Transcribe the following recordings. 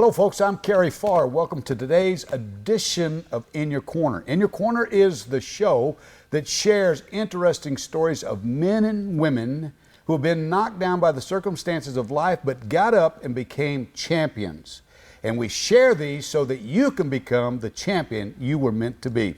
Hello, folks. I'm Kerry Farr. Welcome to today's edition of In Your Corner. In Your Corner is the show that shares interesting stories of men and women who have been knocked down by the circumstances of life but got up and became champions. And we share these so that you can become the champion you were meant to be.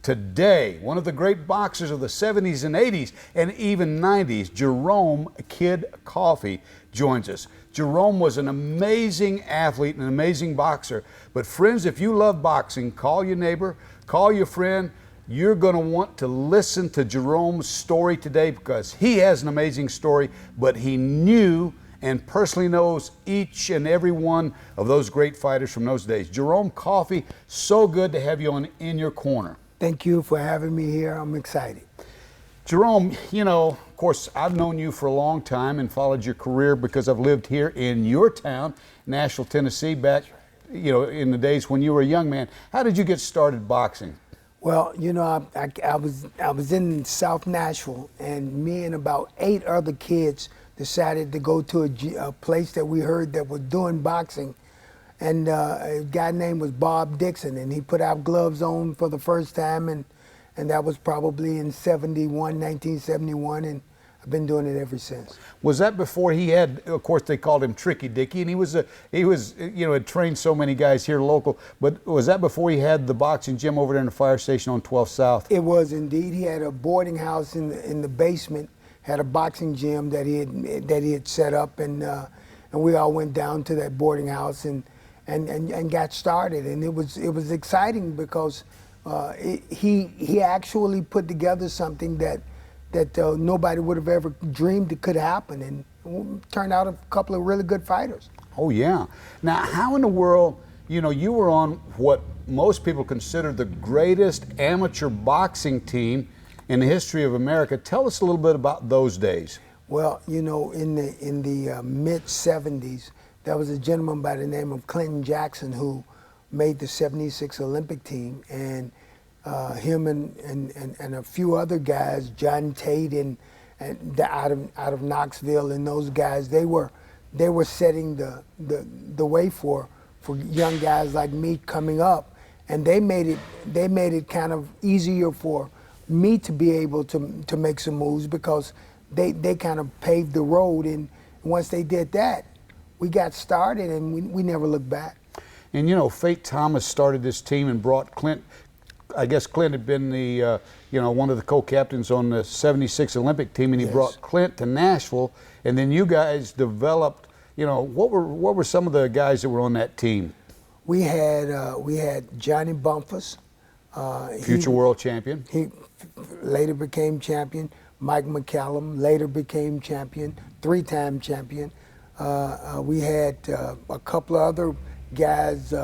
Today, one of the great boxers of the 70s and 80s and even 90s, Jerome Kid Coffee, joins us. Jerome was an amazing athlete, an amazing boxer. But friends, if you love boxing, call your neighbor, call your friend. You're going to want to listen to Jerome's story today because he has an amazing story, but he knew and personally knows each and every one of those great fighters from those days. Jerome Coffee, so good to have you on In Your Corner. Thank you for having me here. I'm excited. Jerome, you know, of course, I've known you for a long time and followed your career because I've lived here in your town, Nashville, Tennessee, back, in the days when you were a young man. How did you get started boxing? Well, I was in South Nashville, and me and about 8 other kids decided to go to a place that we heard that was doing boxing. And a guy named was Bob Dixon, and he put our gloves on for the first time, and that was probably in 1971, and I've been doing it ever since. Was that before he had, of course, they called him Tricky Dicky, and he was had trained so many guys here local, but was that before he had the boxing gym over there in the fire station on 12th South? It was indeed. He had a boarding house in the basement, had a boxing gym that he had set up, and we all went down to that boarding house and got started, and it was exciting because he actually put together something that nobody would have ever dreamed it could happen, and turned out a couple of really good fighters. Oh yeah. Now, how in the world, you were on what most people consider the greatest amateur boxing team in the history of America. Tell us a little bit about those days. Well, in the mid 70s. There was a gentleman by the name of Clint Jackson who made the '76 Olympic team, and him and a few other guys, John Tate and out of Knoxville, and those guys, they were setting the way for young guys like me coming up, and they made it kind of easier for me to be able to make some moves because they kind of paved the road, and once they did that, we got started, and we never looked back. And Fate Thomas started this team and brought Clint. I guess Clint had been the one of the co-captains on the '76 Olympic team, and he brought Clint to Nashville. And then you guys developed. What were some of the guys that were on that team? We had Johnny Bumpus, future world champion. He later became champion. Mike McCallum later became champion, 3-time champion. We had a couple of other guys,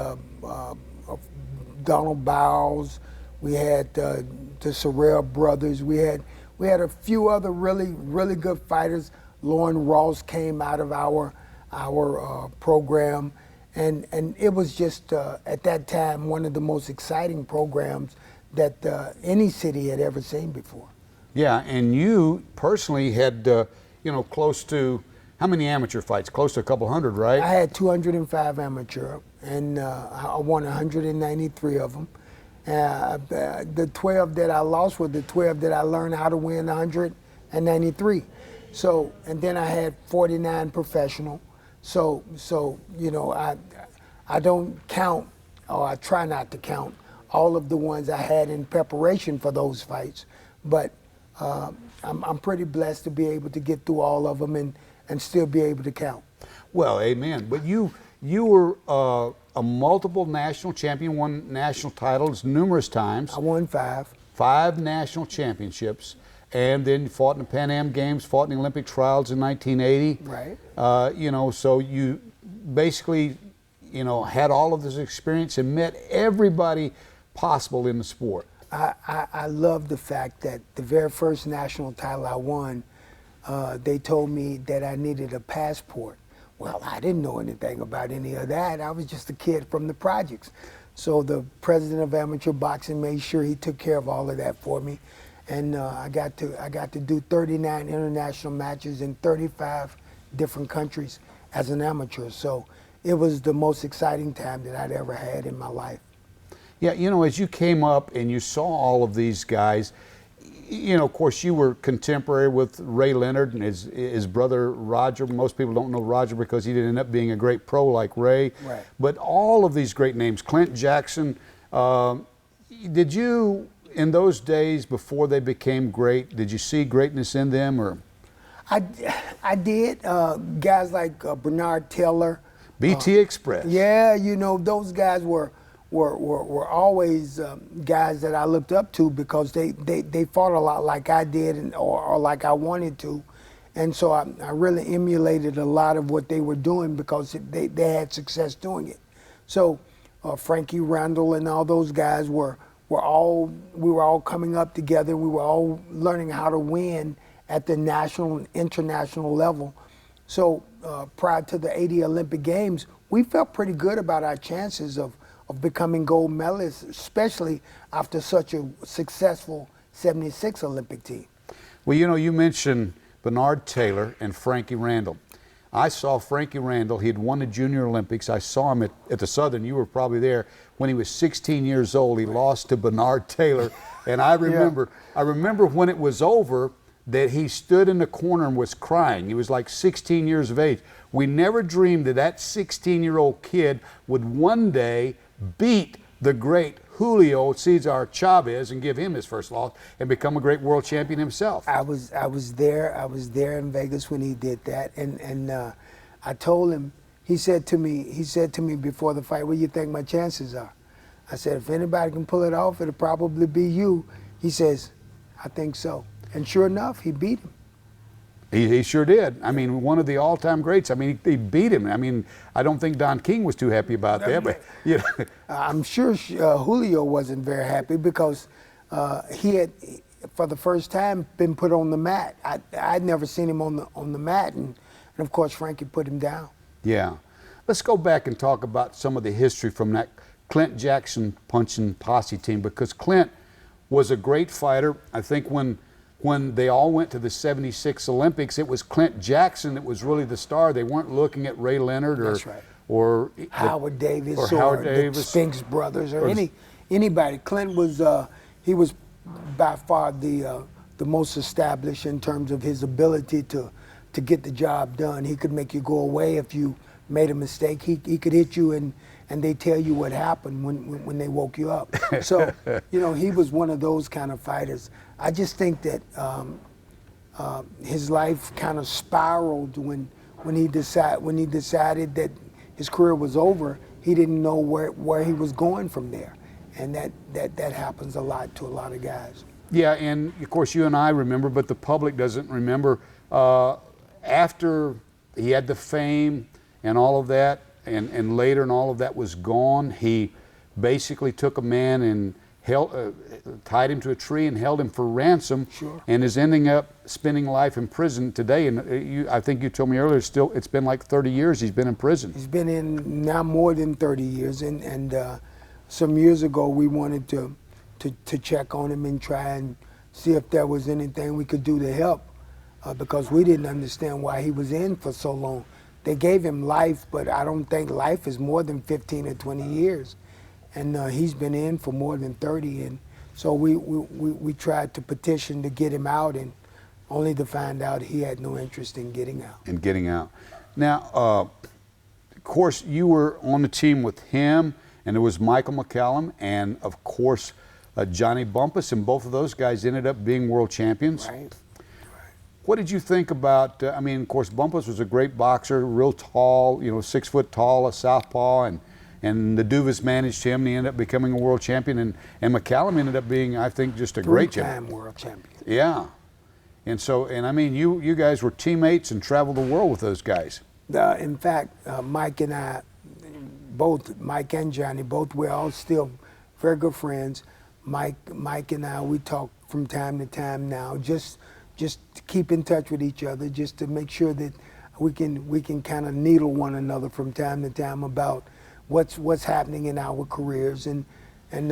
Donald Bowles. We had the Sorrell brothers. We had a few other really good fighters. Lauren Ross came out of our program, and it was just at that time one of the most exciting programs that any city had ever seen before. Yeah, and you personally had close to. How many amateur fights? Close to a couple hundred, right? I had 205 amateur, and I won 193 of them. The 12 that I lost were the 12 that I learned how to win 193. So, and then I had 49 professional. So I don't count, or I try not to count, all of the ones I had in preparation for those fights. But I'm pretty blessed to be able to get through all of them and still be able to count. Well, amen. But you were a multiple national champion, won national titles numerous times. I won 5. 5 national championships, and then you fought in the Pan Am Games, fought in the Olympic trials in 1980. Right. So you basically, had all of this experience and met everybody possible in the sport. I love the fact that the very first national title I won, they told me that I needed a passport. Well, I didn't know anything about any of that. I was just a kid from the projects. So the president of amateur boxing made sure he took care of all of that for me. And I got to do 39 international matches in 35 different countries as an amateur. So it was the most exciting time that I'd ever had in my life. Yeah, you know, as you came up and you saw all of these guys, you know, of course, you were contemporary with Ray Leonard and his brother Roger. Most people don't know Roger because he didn't end up being a great pro like Ray. Right. But all of these great names, Clint Jackson, did you, in those days before they became great, did you see greatness in them? Or I did. Guys like Bernard Taylor. BT Express. Yeah, you know, those guys were always guys that I looked up to because they fought a lot like I did or like I wanted to. And so I really emulated a lot of what they were doing because they had success doing it. So Frankie Randall and all those guys we were all coming up together. We were all learning how to win at the national and international level. So prior to the 80 Olympic Games, we felt pretty good about our chances of becoming gold medalists, especially after such a successful 76 Olympic team. Well, you know, you mentioned Bernard Taylor and Frankie Randall. I saw Frankie Randall. He had won the Junior Olympics. I saw him at the Southern. You were probably there. When he was 16 years old, he lost to Bernard Taylor. And I remember, I remember when it was over that he stood in the corner and was crying. He was like 16 years of age. We never dreamed that that 16-year-old kid would one day beat the great Julio Cesar Chavez and give him his first loss and become a great world champion himself. I was there in Vegas when he did that, and I told him. He said to me before the fight, "What do you think my chances are?" I said, "If anybody can pull it off, it'll probably be you." He says, "I think so," and sure enough, he beat him. He sure did. I mean, one of the all-time greats. I mean, he beat him. I mean, I don't think Don King was too happy about that, but you know. I'm sure Julio wasn't very happy because he had, for the first time, been put on the mat. I'd never seen him on the mat, and of course Frankie put him down. Yeah. Let's go back and talk about some of the history from that Clint Jackson punching posse team, because Clint was a great fighter. I think when they all went to the 76 Olympics, it was Clint Jackson that was really the star. They weren't looking at Ray Leonard or Howard Davis or the Spinks brothers or anybody. Clint was he was by far the most established in terms of his ability to get the job done. He could make you go away if you made a mistake. He could hit you and they tell you what happened when they woke you up. So, you know, he was one of those kind of fighters. I just think that his life kind of spiraled when he decided that his career was over. He didn't know where he was going from there, and that happens a lot to a lot of guys. Yeah, and of course you and I remember, but the public doesn't remember. After he had the fame and all of that, and later and all of that was gone, he basically took a man and tied him to a tree and held him for ransom. Sure. And is ending up spending life in prison today. And I think you told me earlier, it's been like 30 years he's been in prison. He's been in now more than 30 years. And some years ago we wanted to check on him and try and see if there was anything we could do to help, because we didn't understand why he was in for so long. They gave him life, but I don't think life is more than 15 or 20 years. And he's been in for more than 30. And so we tried to petition to get him out, and only to find out he had no interest in getting out. Now, of course, you were on the team with him, and there was Michael McCallum, and of course, Johnny Bumpus, and both of those guys ended up being world champions. Right. What did you think about, I mean, of course, Bumpus was a great boxer, real tall, 6 foot tall, a southpaw, and the Duvas managed him, and he ended up becoming a world champion, and McCallum ended up being, I think, just a great champion. Three-time world champion. Yeah. And so, I mean, you guys were teammates and traveled the world with those guys. In fact, Mike and I, Mike and Johnny, we're all still very good friends. Mike and I, we talk from time to time now, just to keep in touch with each other, just to make sure that we can kind of needle one another from time to time about what's happening in our careers. And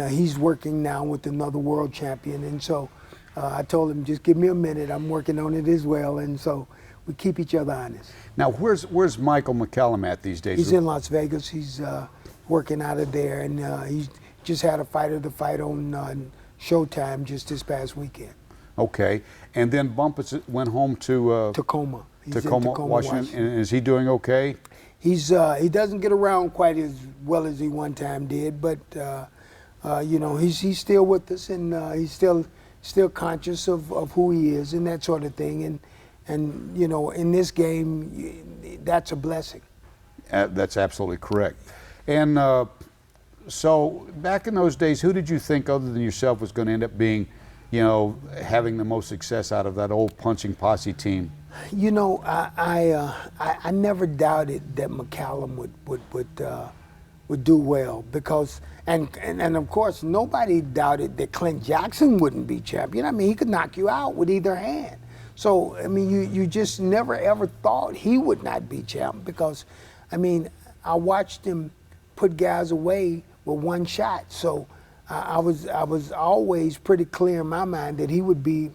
he's working now with another world champion, and so I told him, just give me a minute. I'm working on it as well. And so we keep each other honest. Now, where's Michael McCallum at these days? He's in Las Vegas. He's working out of there. And he just had a fight on Showtime just this past weekend. Okay. And then Bumpus went home to Tacoma. He's Tacoma, in Washington. And is he doing okay? He doesn't get around quite as well as he one time did, but you know, he's still with us, and he's still conscious of who he is and that sort of thing. And you know, in this game, that's a blessing. That's absolutely correct. And so back in those days, who did you think other than yourself was going to end up being, you know, having the most success out of that old punching posse team? You know, I never doubted that McCallum would do well, because and of course nobody doubted that Clint Jackson wouldn't be champion. I mean, he could knock you out with either hand. So I mean, you just never ever thought he would not be champion, because I mean, I watched him put guys away with one shot. So I was always pretty clear in my mind that he would be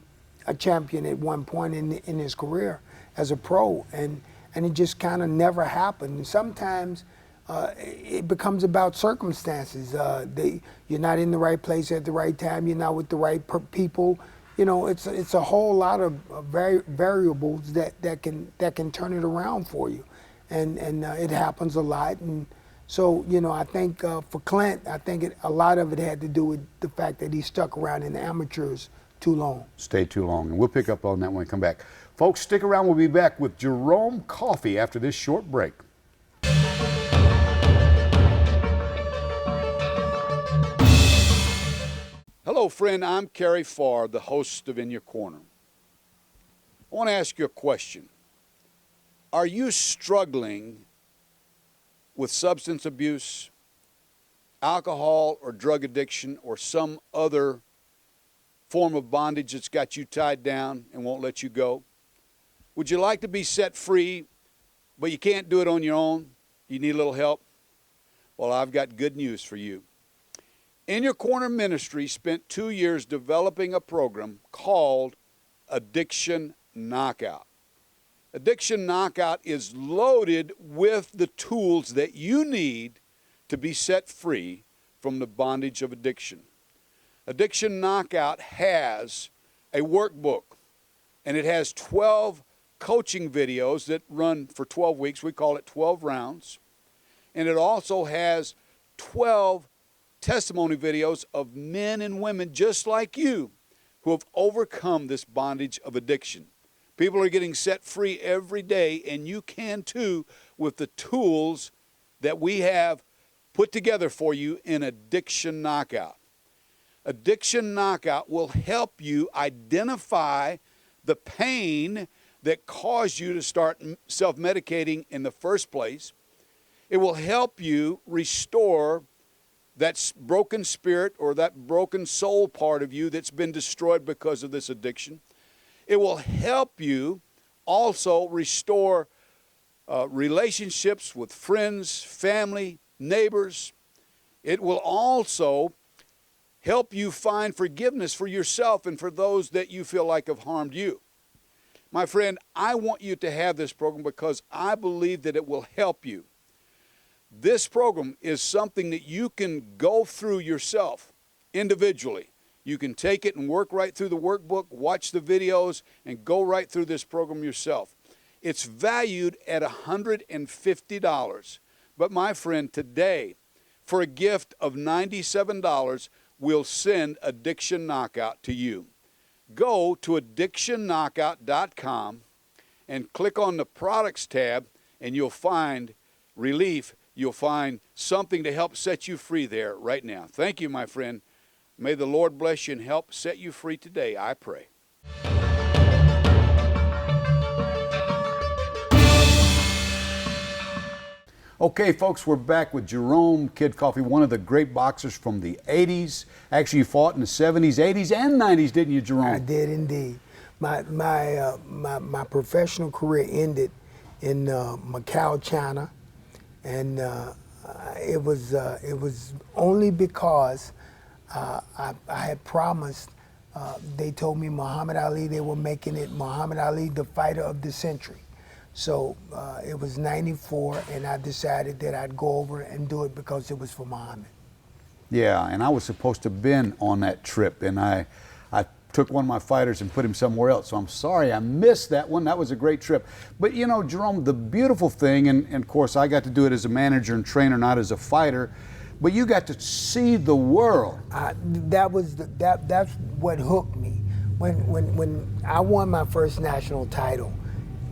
a champion at one point in his career as a pro, and it just kind of never happened. And sometimes it becomes about circumstances. You're not in the right place at the right time. You're not with the right people. You know, it's a whole lot of variables that can turn it around for you, and it happens a lot. And so, you know, I think for Clint, I think a lot of it had to do with the fact that he stuck around in the amateurs too long. Stay too long. And we'll pick up on that when we come back. Folks, stick around. We'll be back with Jerome Coffee after this short break. Hello, friend. I'm Kerry Farr, the host of In Your Corner. I want to ask you a question. Are you struggling with substance abuse, alcohol or drug addiction, or some other form of bondage that's got you tied down and won't let you go? Would you like to be set free, but you can't do it on your own? You need a little help? Well, I've got good news for you. In Your Corner Ministry spent 2 years developing a program called Addiction Knockout. Addiction Knockout is loaded with the tools that you need to be set free from the bondage of addiction. Addiction Knockout has a workbook, and it has 12 coaching videos that run for 12 weeks. We call it 12 rounds. And it also has 12 testimony videos of men and women just like you who have overcome this bondage of addiction. People are getting set free every day, and you can too with the tools that we have put together for you in Addiction Knockout. Addiction Knockout will help you identify the pain that caused you to start self-medicating in the first place. It will help you restore that broken spirit or that broken soul part of you that's been destroyed because of this addiction. It will help you also restore relationships with friends, family, neighbors. It will also help you find forgiveness for yourself and for those that you feel like have harmed you. My friend, I want you to have this program because I believe that it will help you. This program is something that you can go through yourself individually. You can take it and work right through the workbook, watch the videos, and go right through this program yourself. It's valued at $150. But my friend, today, for a gift of $97, we'll send Addiction Knockout to you. Go to addictionknockout.com and click on the products tab, and you'll find relief. You'll find something to help set you free there right now. Thank you, my friend. May the Lord bless you and help set you free today, I pray. Okay, folks, we're back with Jerome Kid Coffee, one of the great boxers from the 80s. Actually, you fought in the 70s, 80s, and 90s, didn't you, Jerome? I did indeed. My professional career ended in Macau, China, and it was only because I had promised they told me Muhammad Ali, they were making it Muhammad Ali the fighter of the century. So it was 94, and I decided that I'd go over and do it because it was for Muhammad. Yeah, and I was supposed to have been on that trip, and I took one of my fighters and put him somewhere else. So I'm sorry I missed that one. That was a great trip. But you know, Jerome, the beautiful thing, and of course I got to do it as a manager and trainer, not as a fighter, but you got to see the world. That's what hooked me. When I won my first national title,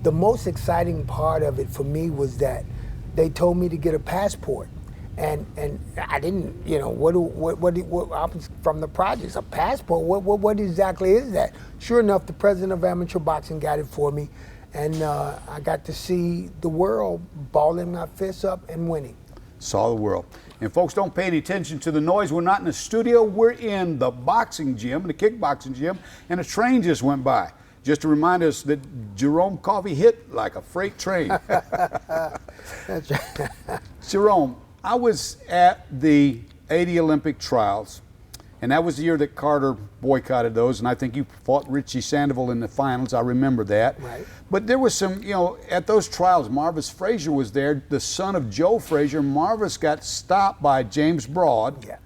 the most exciting part of it for me was that they told me to get a passport. And I didn't, you know, what I was from the projects, a passport, what exactly is that? Sure enough, the president of amateur boxing got it for me, and I got to see the world balling my fists up and winning. Saw the world. And folks, don't pay any attention to the noise. We're not in the studio, we're in the boxing gym, the kickboxing gym, and a train just went by. Just to remind us that Jerome Coffee hit like a freight train. That's right. Jerome, I was at the 80 Olympic trials, and that was the year that Carter boycotted those, and I think you fought Richie Sandoval in the finals. I remember that. Right. But there was some, you know, at those trials, Marvis Frazier was there, the son of Joe Frazier. Marvis got stopped by James Broad, Yeah.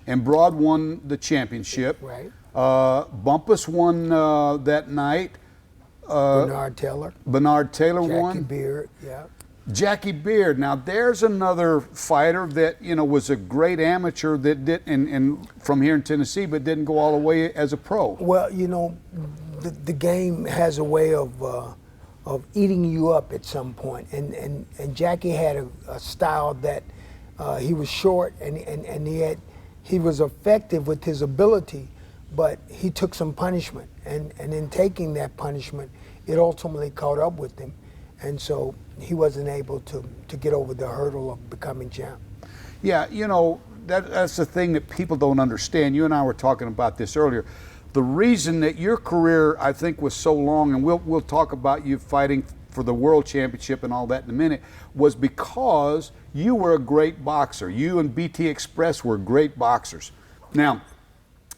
and Broad won the championship. Right. Bumpus won that night. Bernard Taylor. Bernard Taylor Jackie won. Beard, yeah. Jackie Beard. Now there's another fighter that, you know, was a great amateur that did, and from here in Tennessee, but didn't go all the way as a pro. Well, you know, the game has a way of eating you up at some point, and Jackie had a style that he was short, and he was effective with his ability, but he took some punishment, and in taking that punishment, it ultimately caught up with him. And so he wasn't able to get over the hurdle of becoming champ. Yeah, you know, that's the thing that people don't understand. You and I were talking about this earlier. The reason that your career, I think, was so long, and we'll talk about you fighting for the world championship and all that in a minute, was because you were a great boxer. You and BT Express were great boxers. Now,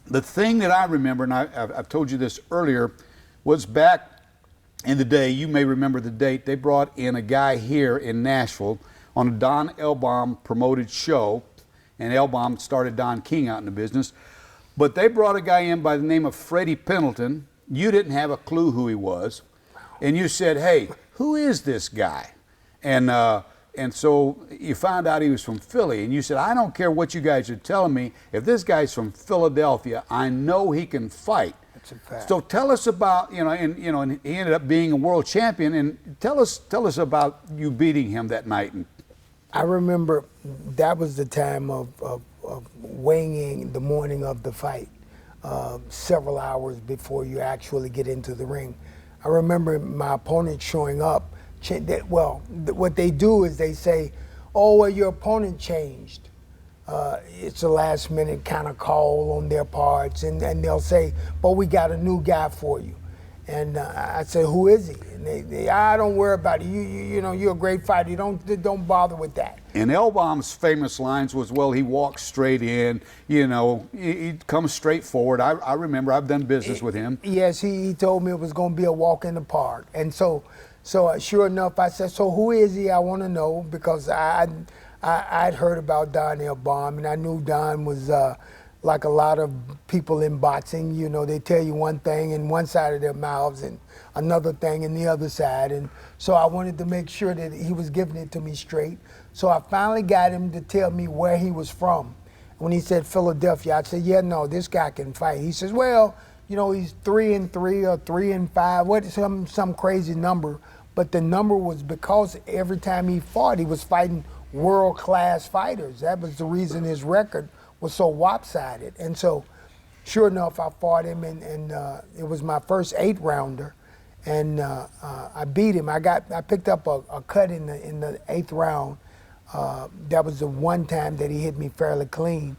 the thing that I remember, and I've told you this earlier, was back in the day, you may remember the date, they brought in a guy here in Nashville on a Don Elbaum promoted show, and Elbaum started Don King out in the business. But they brought a guy in by the name of Freddie Pendelton. You didn't have a clue who he was. And you said, hey, who is this guy? And so you found out he was from Philly. And you said, I don't care what you guys are telling me. If this guy's from Philadelphia, I know he can fight. That's a fact. So tell us about, and he ended up being a world champion. And tell us about you beating him that night. I remember that was the time of weighing in the morning of the fight, several hours before you actually get into the ring. I remember my opponent showing up. What they do is they say, oh, well, your opponent changed. It's a last minute kind of call on their parts, and they'll say, but we got a new guy for you. And I said, who is he? And they don't worry about it. You know, you're a great fighter. Don't bother with that. And Elbaum's famous lines was, well, he walks straight in, he comes straight forward. I remember, I've done business with him. Yes, he told me it was going to be a walk in the park. And so sure enough, I said, so who is he? I want to know, because I'd heard about Don Elbaum, and I knew Don was like a lot of people in boxing. You know, they tell you one thing in one side of their mouths and another thing in the other side. And so I wanted to make sure that he was giving it to me straight. So I finally got him to tell me where he was from. When he said Philadelphia, I said, yeah, no, this guy can fight. He says, well, he's 3-3 or 3-5, some crazy number. But the number was because every time he fought, he was fighting world-class fighters. That was the reason his record was so lopsided. And so, sure enough, I fought him, and it was my first 8-rounder, and I beat him. I picked up a cut in the 8th round. That was the one time that he hit me fairly clean,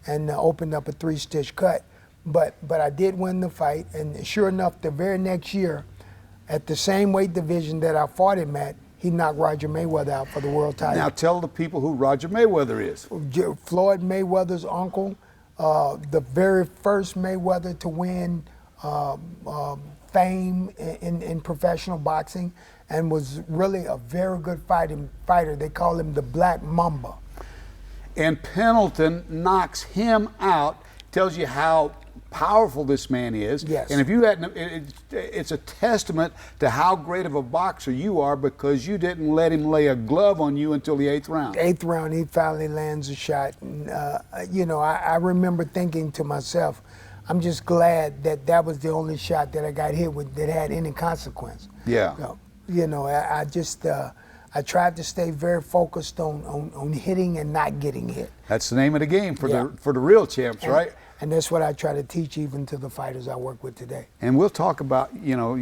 and opened up a 3-stitch cut. But I did win the fight, and sure enough, the very next year, at the same weight division that I fought him at, he knocked Roger Mayweather out for the world title. Now tell the people who Roger Mayweather is. Floyd Mayweather's uncle, the very first Mayweather to win fame in professional boxing, and was really a very good fighter. They call him the Black Mamba. And Pendleton knocks him out, tells you how powerful this man is. Yes. And if you hadn't, it's a testament to how great of a boxer you are, because you didn't let him lay a glove on you until the 8th round. 8th round, he finally lands a shot. And, I remember thinking to myself, I'm just glad that was the only shot that I got hit with that had any consequence. Yeah. I tried to stay very focused on hitting and not getting hit. That's the name of the game for the real champs, right? And that's what I try to teach even to the fighters I work with today. And we'll talk about,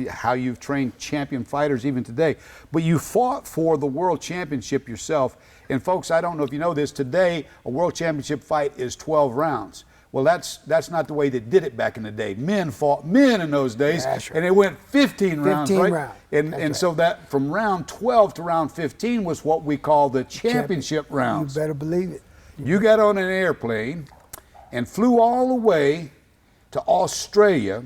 how you've trained champion fighters even today. But you fought for the world championship yourself. And folks, I don't know if you know this, today a world championship fight is 12 rounds. Well, that's not the way they did it back in the day. Men fought men in those days, right. and it went 15 rounds, 15 right? rounds. And so that from round 12 to round 15 was what we call the championship rounds. You better believe it. You got on an airplane and flew all the way to Australia,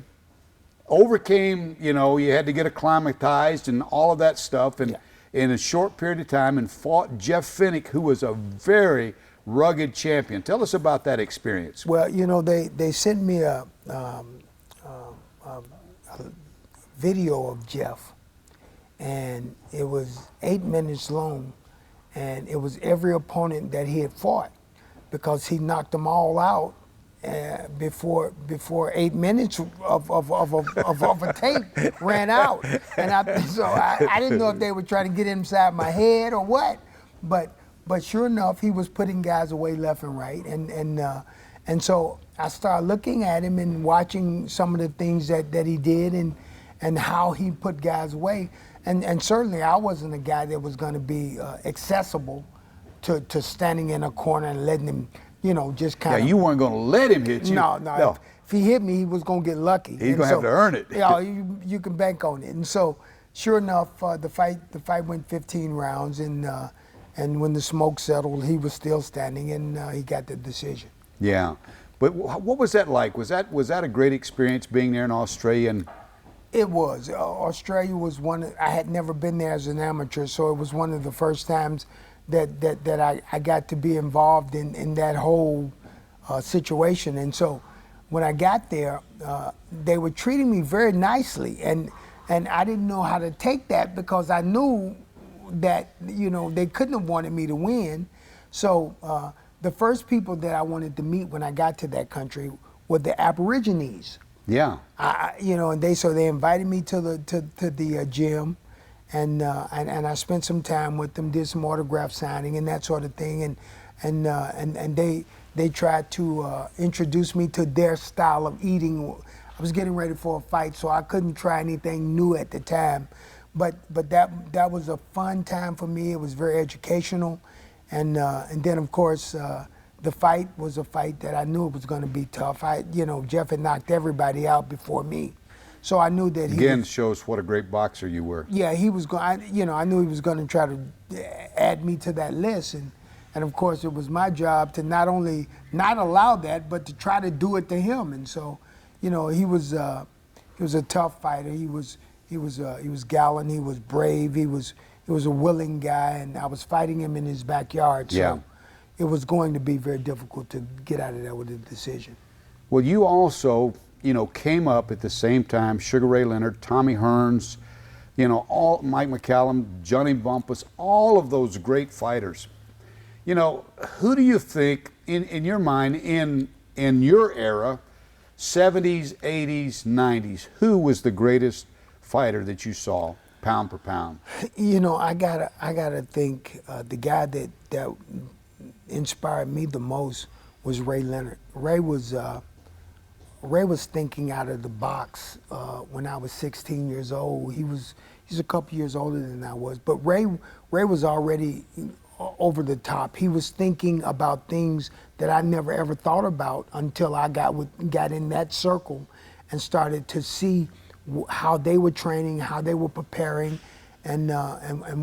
overcame, you had to get acclimatized and all of that stuff, and in a short period of time, and fought Jeff Fenech, who was a very rugged champion. Tell us about that experience. Well, they sent me a video of Jeff, and it was 8 minutes long, and it was every opponent that he had fought, because he knocked them all out before 8 minutes of a tape ran out. And I didn't know if they were trying to get inside my head or what, but sure enough, he was putting guys away left and right, and so I started looking at him and watching some of the things that he did and how he put guys away, and certainly I wasn't a guy that was going to be accessible to standing in a corner and letting him, just kind of. Yeah, you weren't going to let him hit you. No. If he hit me, he was going to get lucky. He's going to have to earn it. You can bank on it. And so, sure enough, the fight went 15 rounds, and when the smoke settled, he was still standing, and he got the decision. Yeah, but what was that like? Was that a great experience being there in Australia? And it was. Australia was I had never been there as an amateur, so it was one of the first times that I got to be involved in that whole situation. And so when I got there, they were treating me very nicely, and I didn't know how to take that, because I knew that they couldn't have wanted me to win. So the first people that I wanted to meet when I got to that country were the Aborigines. Yeah. And they invited me to the gym, and I spent some time with them, did some autograph signing and that sort of thing, and they tried to introduce me to their style of eating. I was getting ready for a fight, so I couldn't try anything new at the time, but that was a fun time for me. It was very educational, and then of course the fight was a fight that I knew it was going to be tough. Jeff had knocked everybody out before me, so I knew that again shows what a great boxer you were. Yeah, he was going. I knew he was going to try to add me to that list, and of course it was my job to not only not allow that, but to try to do it to him. And so, he was a tough fighter. He was gallant. He was brave. He was a willing guy, and I was fighting him in his backyard. So yeah. It was going to be very difficult to get out of there with a decision. Well, you also, came up at the same time, Sugar Ray Leonard, Tommy Hearns, all Mike McCallum, Johnny Bumpus, all of those great fighters. Who do you think, in your mind, in your era, 70s, 80s, 90s, who was the greatest fighter that you saw, pound per pound? I gotta think the guy that inspired me the most was Ray Leonard. Ray was thinking out of the box when I was 16 years old. He's a couple years older than I was, but Ray was already over the top. He was thinking about things that I never ever thought about until I got in that circle and started to see how they were training, how they were preparing, and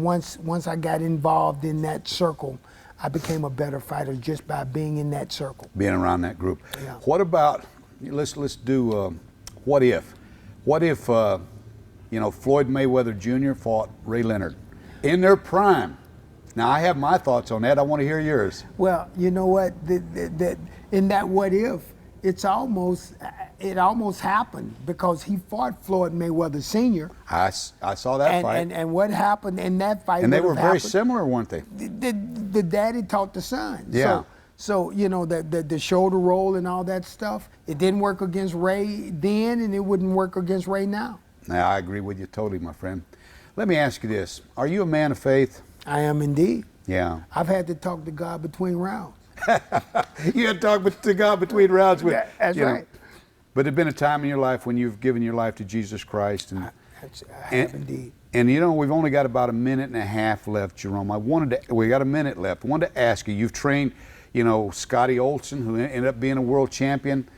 once I got involved in that circle, I became a better fighter just by being in that circle. Being around that group. Yeah. What about, let's do, what if? What if, Floyd Mayweather Jr. fought Ray Leonard in their prime? Now, I have my thoughts on that. I want to hear yours. Well, you know what? In that what if, it almost happened because he fought Floyd Mayweather Sr. I saw that fight. And what happened in that fight? And they were very similar, weren't they? The daddy taught the son. Yeah. So the shoulder roll and all that stuff, it didn't work against Ray then, and it wouldn't work against Ray now. Now, I agree with you totally, my friend. Let me ask you this. Are you a man of faith? I am indeed. Yeah. I've had to talk to God between rounds. You had to talk to God between rounds. That's right. But there's been a time in your life when you've given your life to Jesus Christ. And I have indeed. And we've only got about a minute and a half left, Jerome. We got a minute left. I wanted to ask you, you've trained, Scotty Olson, who ended up being a world champion.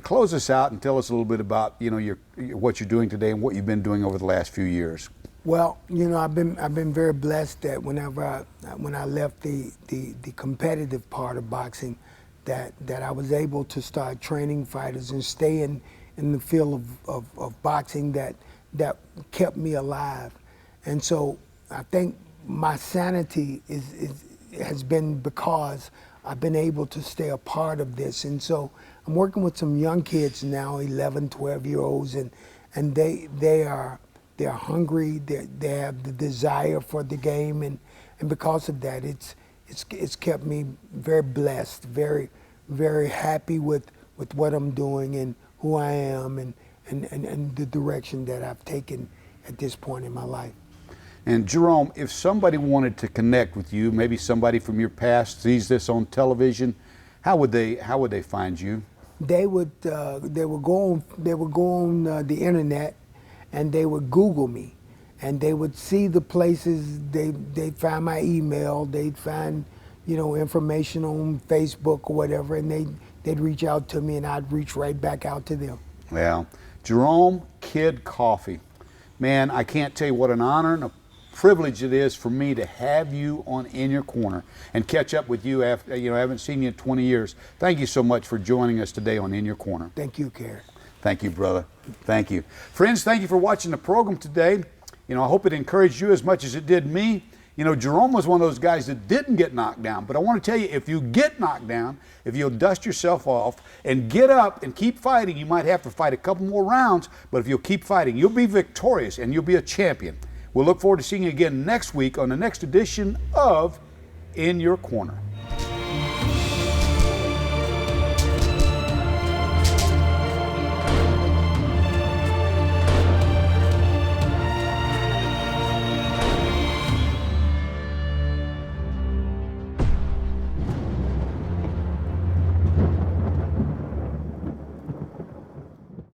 Close us out and tell us a little bit about, what you're doing today and what you've been doing over the last few years. Well, I've been very blessed that when I left the competitive part of boxing, that I was able to start training fighters and stay in the field of boxing that kept me alive. And so I think my sanity has been because I've been able to stay a part of this. And so I'm working with some young kids now, 11, 12-year-olds, and they're hungry, they have the desire for the game, and because of that, it's kept me very blessed, very, very happy with what I'm doing and who I am and the direction that I've taken at this point in my life. And Jerome, if somebody wanted to connect with you, maybe somebody from your past sees this on television, how would they find you? They would go on the internet, and they would Google me, and they would see the places. They'd find my email. They'd find information on Facebook or whatever, and they'd reach out to me, and I'd reach right back out to them. Well, Jerome Kid Coffee, man, I can't tell you what an honor and a privilege it is for me to have you on In Your Corner and catch up with you after I haven't seen you in 20 years. Thank you so much for joining us today on In Your Corner. Thank you, Kerry. Thank you, brother. Thank you. Friends, thank you for watching the program today. I hope it encouraged you as much as it did me. Jerome was one of those guys that didn't get knocked down. But I want to tell you, if you get knocked down, if you'll dust yourself off and get up and keep fighting, you might have to fight a couple more rounds, but if you'll keep fighting, you'll be victorious and you'll be a champion. We'll look forward to seeing you again next week on the next edition of In Your Corner.